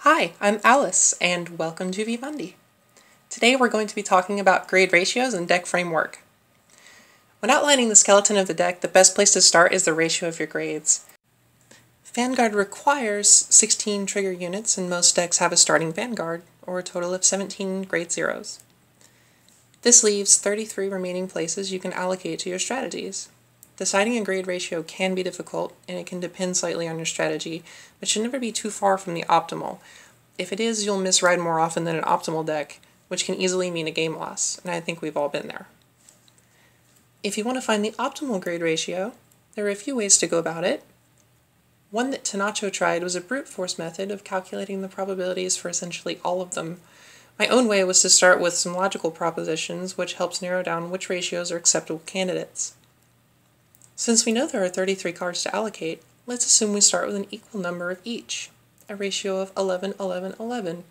Hi, I'm Alice, and welcome to Vivendi. Today we're going to be talking about grade ratios and deck framework. When outlining the skeleton of the deck, the best place to start is the ratio of your grades. Vanguard requires 16 trigger units, and most decks have a starting Vanguard, or a total of 17 grade zeros. This leaves 33 remaining places you can allocate to your strategies. Deciding a grade ratio can be difficult, and it can depend slightly on your strategy, but should never be too far from the optimal. If it is, you'll misride more often than an optimal deck, which can easily mean a game loss, and I think we've all been there. If you want to find the optimal grade ratio, there are a few ways to go about it. One that Tanacho tried was a brute force method of calculating the probabilities for essentially all of them. My own way was to start with some logical propositions, which helps narrow down which ratios are acceptable candidates. Since we know there are 33 cards to allocate, let's assume we start with an equal number of each, a ratio of 11, 11, 11.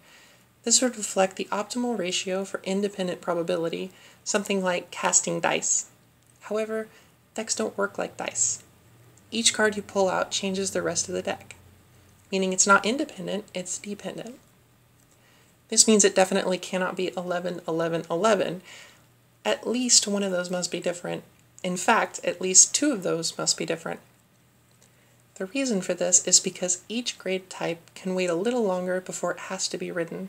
This would reflect the optimal ratio for independent probability, something like casting dice. However, decks don't work like dice. Each card you pull out changes the rest of the deck, meaning it's not independent, it's dependent. This means it definitely cannot be 11, 11, 11. At least one of those must be different. In fact, at least two of those must be different. The reason for this is because each grade type can wait a little longer before it has to be ridden.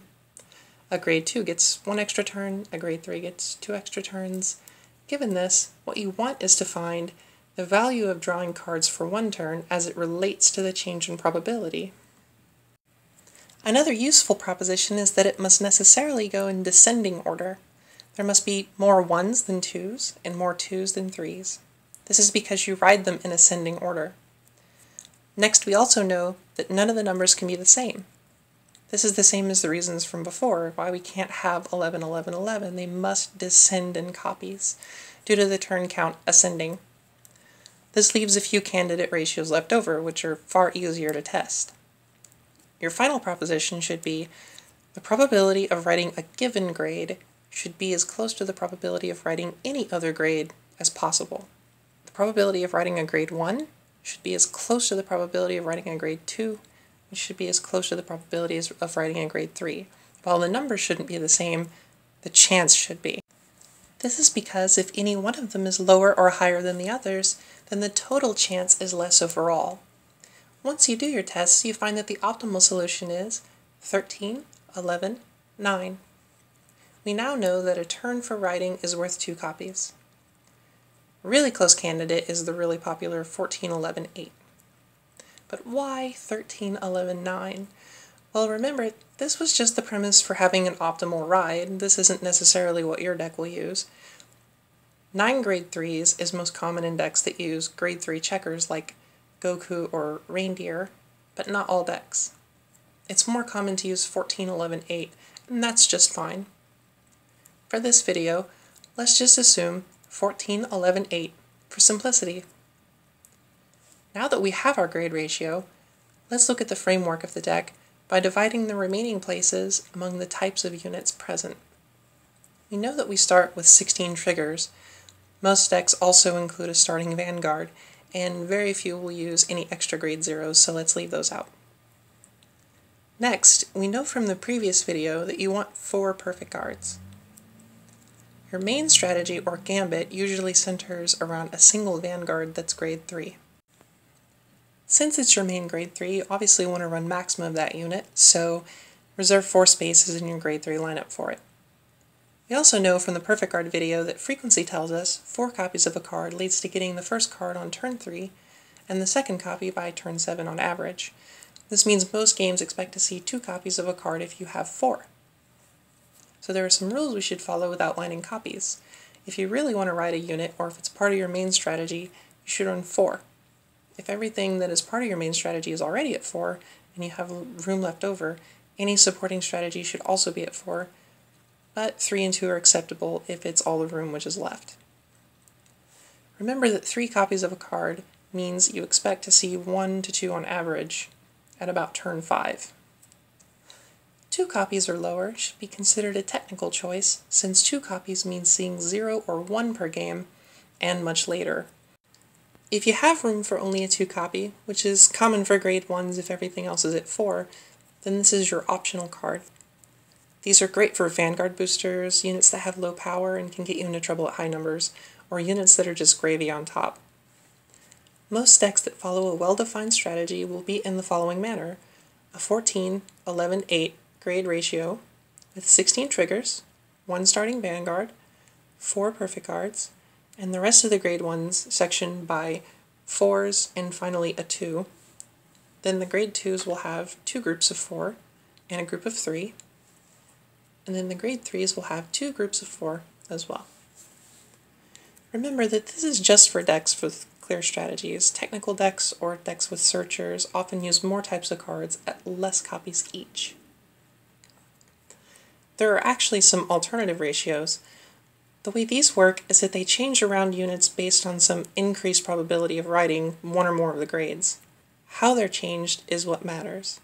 A grade 2 gets 1 extra turn, a grade 3 gets 2 extra turns. Given this, what you want is to find the value of drawing cards for 1 turn as it relates to the change in probability. Another useful proposition is that it must necessarily go in descending order. There must be more 1s than 2s, and more 2s than 3s. This is because you ride them in ascending order. Next, we also know that none of the numbers can be the same. This is the same as the reasons from before, why we can't have 11, 11, 11. They must descend in copies, due to the turn count ascending. This leaves a few candidate ratios left over, which are far easier to test. Your final proposition should be, the probability of writing a given grade should be as close to the probability of writing any other grade as possible. The probability of writing a grade 1 should be as close to the probability of writing a grade 2, which should be as close to the probability of writing a grade 3. While the numbers shouldn't be the same, the chance should be. This is because if any one of them is lower or higher than the others, then the total chance is less overall. Once you do your tests, you find that the optimal solution is 13, 11, 9. We now know that a turn for writing is worth 2 copies. A really close candidate is the really popular 14, 11, 8. But why 13, 11, 9? Well, remember, this was just the premise for having an optimal ride. This isn't necessarily what your deck will use. 9 grade 3s is most common in decks that use grade 3 checkers like Goku or Reindeer, but not all decks. It's more common to use 14, 11, 8, and that's just fine. For this video, let's just assume 14, 11, 8 for simplicity. Now that we have our grade ratio, let's look at the framework of the deck by dividing the remaining places among the types of units present. We know that we start with 16 triggers. Most decks also include a starting Vanguard, and very few will use any extra grade zeros, so let's leave those out. Next, we know from the previous video that you want 4 perfect cards. Your main strategy, or gambit, usually centers around a single Vanguard that's grade 3. Since it's your main grade 3, you obviously want to run maximum of that unit, so reserve 4 spaces in your grade 3 lineup for it. We also know from the perfect card video that frequency tells us 4 copies of a card leads to getting the first card on turn 3, and the second copy by turn 7 on average. This means most games expect to see 2 copies of a card if you have 4. So there are some rules we should follow with outlining copies. If you really want to ride a unit, or if it's part of your main strategy, you should run 4. If everything that is part of your main strategy is already at 4, and you have room left over, any supporting strategy should also be at 4, but 3 and 2 are acceptable if it's all the room which is left. Remember that 3 copies of a card means you expect to see 1 to 2 on average at about turn 5. 2 copies or lower should be considered a technical choice, since 2 copies means seeing 0 or 1 per game, and much later. If you have room for only a 2 copy, which is common for grade 1s if everything else is at 4, then this is your optional card. These are great for Vanguard boosters, units that have low power and can get you into trouble at high numbers, or units that are just gravy on top. Most decks that follow a well-defined strategy will be in the following manner: a 14-11-8 grade ratio with 16 triggers, 1 starting Vanguard, 4 perfect cards, and the rest of the grade ones sectioned by 4s and finally a 2. Then the grade 2s will have 2 groups of 4 and a group of 3, and then the grade 3s will have 2 groups of 4 as well. Remember that this is just for decks with clear strategies. Technical decks or decks with searchers often use more types of cards at less copies each. There are actually some alternative ratios. The way these work is that they change around units based on some increased probability of writing one or more of the grades. How they're changed is what matters.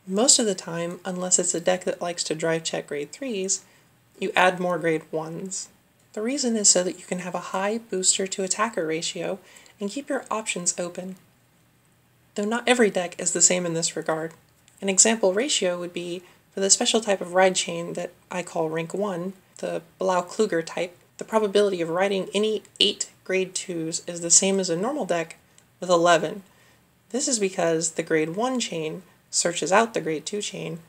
Most of the time, unless it's a deck that likes to drive check grade 3s, you add more grade 1s. The reason is so that you can have a high booster to attacker ratio and keep your options open. Though not every deck is the same in this regard. An example ratio would be for the special type of ride chain that I call rank 1, the Blau-Kluger type. The probability of writing any 8 grade 2s is the same as a normal deck with 11. This is because the grade 1 chain searches out the grade 2 chain,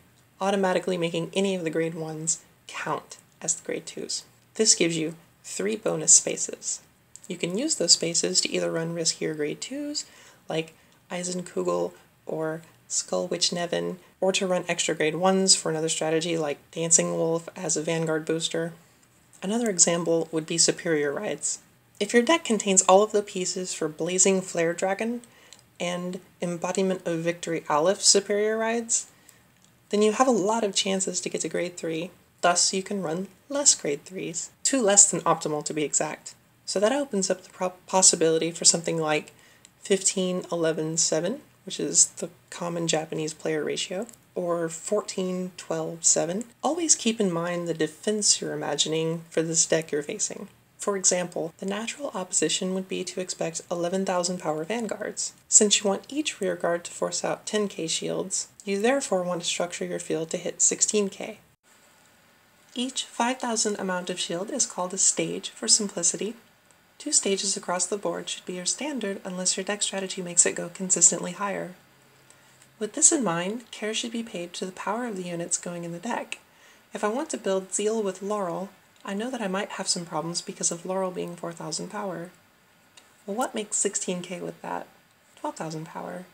automatically making any of the grade 1s count as the grade 2s. This gives you 3 bonus spaces. You can use those spaces to either run riskier grade 2s, like Eisenkugel or Skullwitch Nevin, or to run extra grade 1s for another strategy like Dancing Wolf as a Vanguard booster. Another example would be Superior Rides. If your deck contains all of the pieces for Blazing Flare Dragon and Embodiment of Victory Aleph Superior Rides, then you have a lot of chances to get to grade 3, thus you can run less grade 3s. 2 less than optimal to be exact. So that opens up the possibility for something like 15-11-7, which is the common Japanese player ratio, or 14-12-7. Always keep in mind the defense you're imagining for this deck you're facing. For example, the natural opposition would be to expect 11,000 power Vanguards. Since you want each rearguard to force out 10k shields, you therefore want to structure your field to hit 16k. Each 5,000 amount of shield is called a stage for simplicity. 2 stages across the board should be your standard unless your deck strategy makes it go consistently higher. With this in mind, care should be paid to the power of the units going in the deck. If I want to build Zeal with Laurel, I know that I might have some problems because of Laurel being 4,000 power. Well, what makes 16k with that? 12,000 power.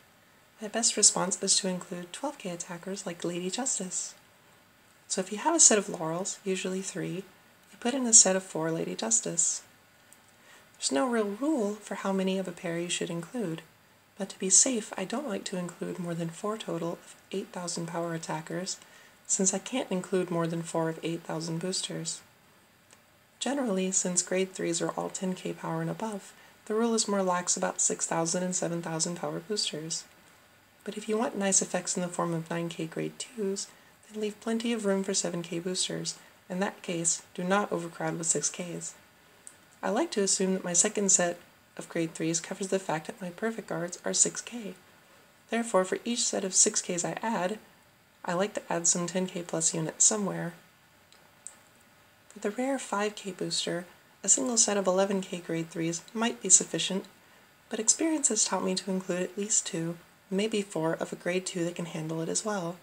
My best response is to include 12k attackers like Lady Justice. So if you have a set of Laurels, usually 3, you put in a set of 4 Lady Justice. There's no real rule for how many of a pair you should include, but to be safe, I don't like to include more than 4 total of 8,000 power attackers, since I can't include more than 4 of 8,000 boosters. Generally, since grade 3s are all 10k power and above, the rule is more lax about 6,000 and 7,000 power boosters. But if you want nice effects in the form of 9k grade 2s, then leave plenty of room for 7k boosters. In that case, do not overcrowd with 6ks. I like to assume that my second set of grade 3s covers the fact that my perfect guards are 6k. Therefore, for each set of 6ks I add, I like to add some 10k plus units somewhere. For the rare 5k booster, a single set of 11k grade 3s might be sufficient, but experience has taught me to include at least 2, maybe 4 of a grade 2 that can handle it as well.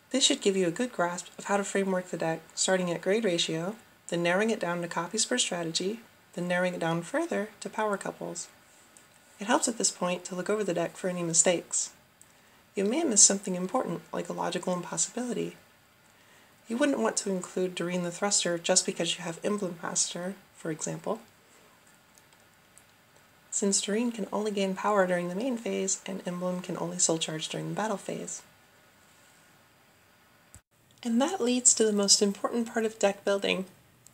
This should give you a good grasp of how to framework the deck, starting at grade ratio, then narrowing it down to copies per strategy, then narrowing it down further to power couples. It helps at this point to look over the deck for any mistakes. You may miss something important, like a logical impossibility. You wouldn't want to include Doreen the Thruster just because you have Emblem Master, for example, since Doreen can only gain power during the main phase and Emblem can only soul charge during the battle phase. And that leads to the most important part of deck building,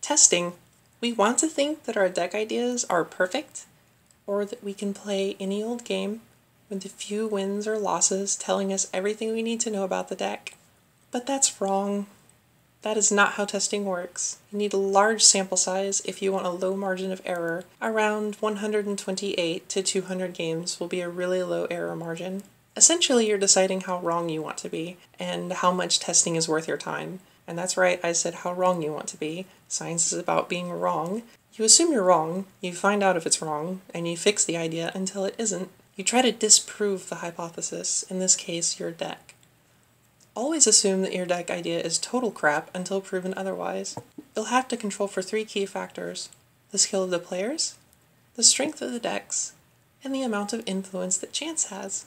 testing. We want to think that our deck ideas are perfect, or that we can play any old game with a few wins or losses telling us everything we need to know about the deck. But that's wrong. That is not how testing works. You need a large sample size if you want a low margin of error. Around 128 to 200 games will be a really low error margin. Essentially, you're deciding how wrong you want to be and how much testing is worth your time. And that's right, I said how wrong you want to be. Science is about being wrong. You assume you're wrong, you find out if it's wrong, and you fix the idea until it isn't. You try to disprove the hypothesis, in this case, your deck. Always assume that your deck idea is total crap until proven otherwise. You'll have to control for 3 key factors: the skill of the players, the strength of the decks, and the amount of influence that chance has.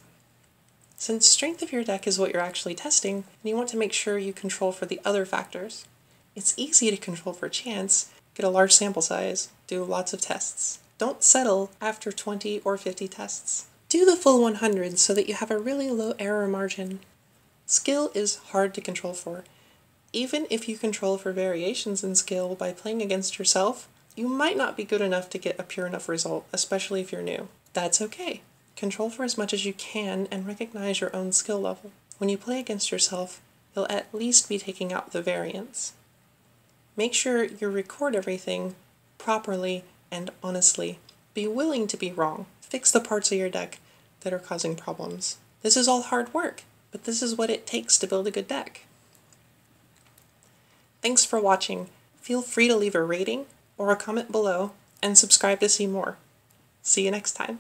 Since strength of your deck is what you're actually testing, you want to make sure you control for the other factors. It's easy to control for chance. Get a large sample size, do lots of tests. Don't settle after 20 or 50 tests. Do the full 100 so that you have a really low error margin. Skill is hard to control for. Even if you control for variations in skill by playing against yourself, you might not be good enough to get a pure enough result, especially if you're new. That's okay. Control for as much as you can and recognize your own skill level. When you play against yourself, you'll at least be taking out the variance. Make sure you record everything properly and honestly. Be willing to be wrong. Fix the parts of your deck that are causing problems. This is all hard work, but this is what it takes to build a good deck. Thanks for watching. Feel free to leave a rating or a comment below and subscribe to see more. See you next time.